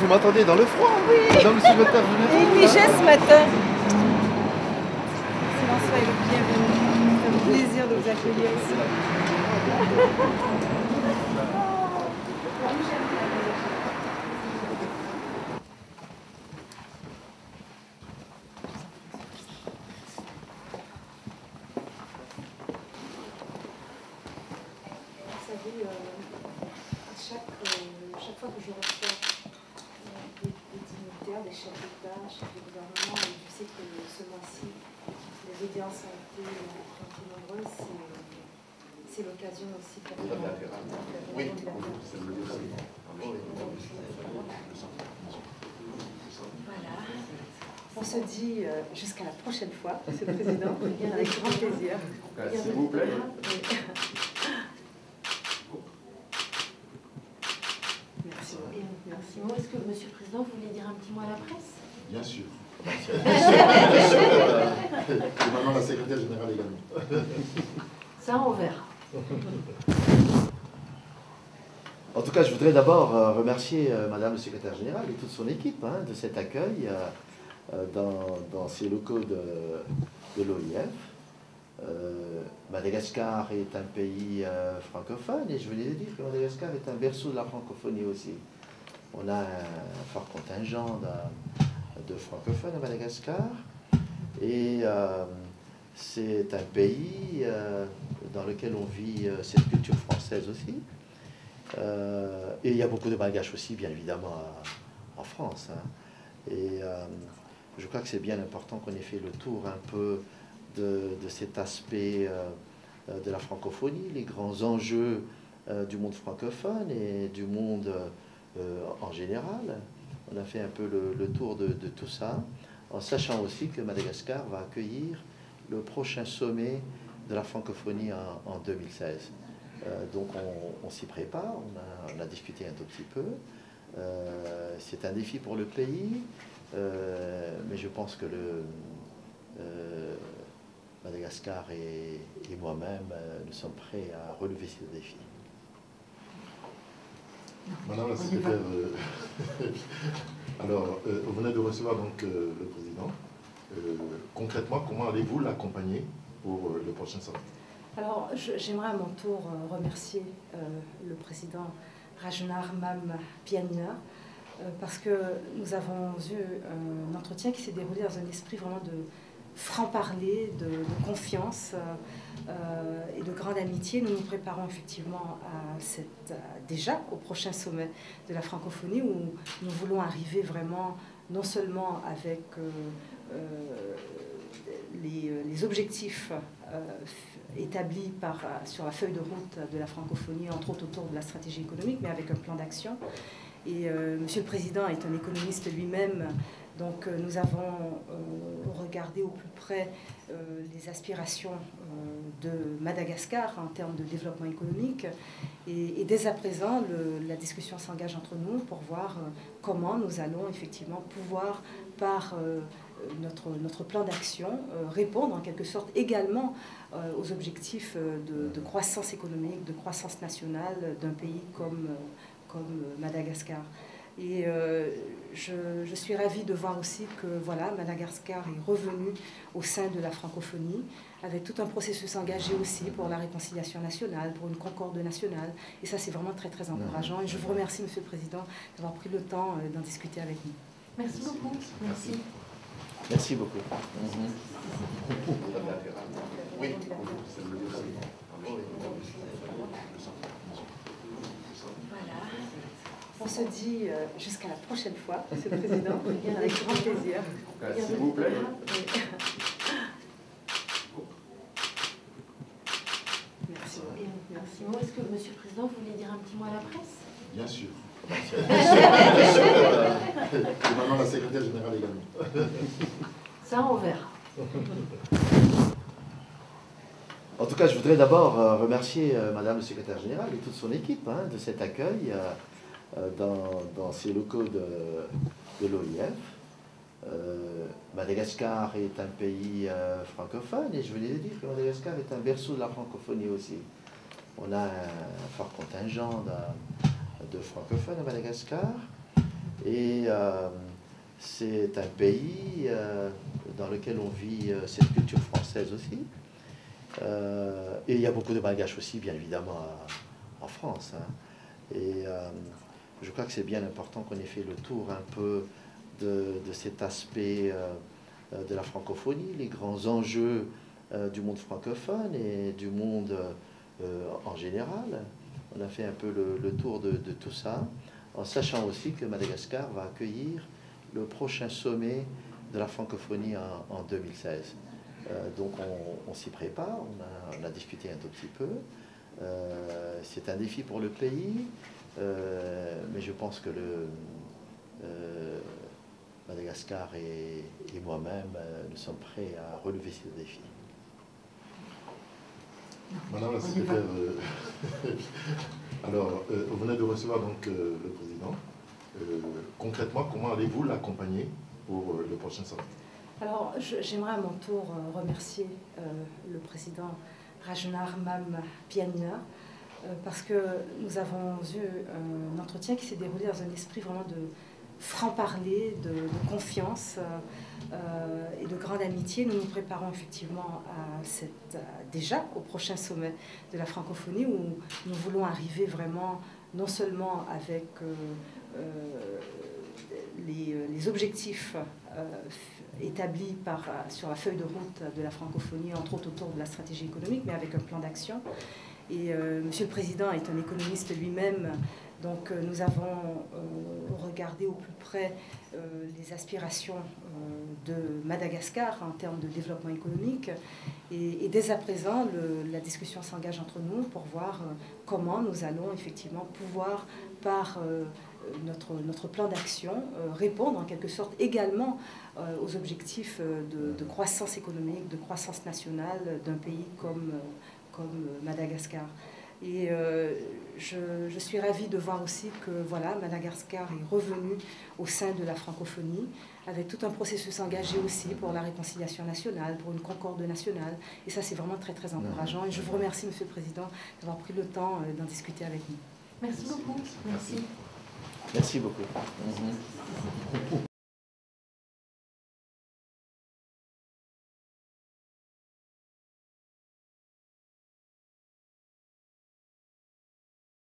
vous m'attendez dans le froid. Oui. Madame le secrétaire général. Et il neigeait ce matin. Excellence, soyez le bienvenu. C'est un plaisir de vous accueillir ici. Chaque fois que je reçois des dignitaires, des chefs d'État, chefs de gouvernement, et je sais que ce mois-ci, les audiences ont été nombreuses, c'est l'occasion aussi pour nous. Oui. Voilà. On se dit jusqu'à la prochaine fois, Monsieur le Président, avec grand plaisir. S'il vous plaît. Merci. Moi, est-ce que, Monsieur le Président, vous voulez dire un petit mot à la presse? Bien sûr. Bien sûr. Et maintenant, la secrétaire générale également. Ça, on verra. En tout cas, je voudrais d'abord remercier Madame le secrétaire général et toute son équipe de cet accueil dans ces locaux de l'OIF. Madagascar est un pays francophone et je voulais dire que Madagascar est un berceau de la francophonie aussi. On a un fort contingent de francophones à Madagascar et c'est un pays dans lequel on vit cette culture française aussi. Et il y a beaucoup de Malgaches aussi, bien évidemment, en France. Et je crois que c'est bien important qu'on ait fait le tour un peu de cet aspect de la francophonie, les grands enjeux du monde francophone et du monde en général. On a fait un peu le tour de tout ça, en sachant aussi que Madagascar va accueillir le prochain sommet de la francophonie en 2016. Donc on s'y prépare, on a discuté un tout petit peu. C'est un défi pour le pays, mais je pense que Madagascar et moi-même, nous sommes prêts à relever ce défi. Madame la secrétaire, alors, vous venez de recevoir donc le président. Concrètement, comment allez-vous l'accompagner pour le prochain sommet? Alors, j'aimerais à mon tour remercier le président Ragnar Mampianina parce que nous avons eu un entretien qui s'est déroulé dans un esprit vraiment de franc-parler, de confiance et de grande amitié. Nous nous préparons effectivement déjà au prochain sommet de la francophonie où nous voulons arriver vraiment non seulement avec les objectifs établis sur la feuille de route de la francophonie, entre autres autour de la stratégie économique, mais avec un plan d'action. Et Monsieur le Président est un économiste lui-même, donc nous avons regardé au plus près les aspirations de Madagascar en termes de développement économique. Et dès à présent, la discussion s'engage entre nous pour voir comment nous allons effectivement pouvoir, par notre plan d'action, répondre en quelque sorte également aux objectifs de croissance économique, de croissance nationale d'un pays comme Madagascar. Et je suis ravie de voir aussi que voilà, Madagascar est revenu au sein de la francophonie, avec tout un processus engagé aussi pour la réconciliation nationale, pour une concorde nationale. Et ça, c'est vraiment très, très encourageant. Et je vous remercie, Monsieur le Président, d'avoir pris le temps d'en discuter avec nous. Merci beaucoup. Merci. Merci beaucoup. Oui. Voilà. On se dit jusqu'à la prochaine fois, Monsieur le Président, avec grand plaisir. S'il vous plaît. Merci. Merci. Moi, est-ce que, Monsieur le Président, vous voulez dire un petit mot à la presse? Bien sûr. Bien sûr. Et maintenant, la secrétaire générale également. Ça, on verra. En tout cas, je voudrais d'abord remercier Madame le secrétaire général et toute son équipe de cet accueil dans ces locaux de l'OIF. Madagascar est un pays francophone et je voulais dire que Madagascar est un berceau de la francophonie aussi. On a un fort contingent de francophones à Madagascar Et c'est un pays dans lequel on vit cette culture française aussi. Et il y a beaucoup de Malgaches aussi, bien évidemment, en France. Hein. Et je crois que c'est bien important qu'on ait fait le tour un peu de cet aspect de la francophonie, les grands enjeux du monde francophone et du monde en général. On a fait un peu le tour de tout ça, en sachant aussi que Madagascar va accueillir le prochain sommet de la francophonie en 2016. Donc on s'y prépare, on a discuté un tout petit peu. C'est un défi pour le pays, mais je pense que Madagascar et moi-même, nous sommes prêts à relever ce défi. Madame la secrétaire, alors, vous venez de recevoir donc le président. Concrètement, comment allez-vous l'accompagner pour le prochain sommet? Alors, j'aimerais à mon tour remercier le président Rajnar Mam-Pianina parce que nous avons eu un entretien qui s'est déroulé dans un esprit vraiment de franc-parler, de confiance et de grande amitié. Nous nous préparons effectivement déjà au prochain sommet de la francophonie où nous voulons arriver vraiment non seulement avec les objectifs établis sur la feuille de route de la francophonie, entre autres autour de la stratégie économique, mais avec un plan d'action. Et Monsieur le Président est un économiste lui-même, donc nous avons regardé au plus près les aspirations de Madagascar en termes de développement économique. Et dès à présent, la discussion s'engage entre nous pour voir comment nous allons effectivement pouvoir, par notre plan d'action, répondre en quelque sorte également aux objectifs de croissance économique, de croissance nationale d'un pays comme Madagascar. Et je suis ravie de voir aussi que voilà, Madagascar est revenu au sein de la francophonie, avec tout un processus engagé aussi pour la réconciliation nationale, pour une concorde nationale. Et ça, c'est vraiment très, très encourageant. Et je vous remercie, Monsieur le Président, d'avoir pris le temps d'en discuter avec nous. Merci beaucoup. Merci. Merci beaucoup.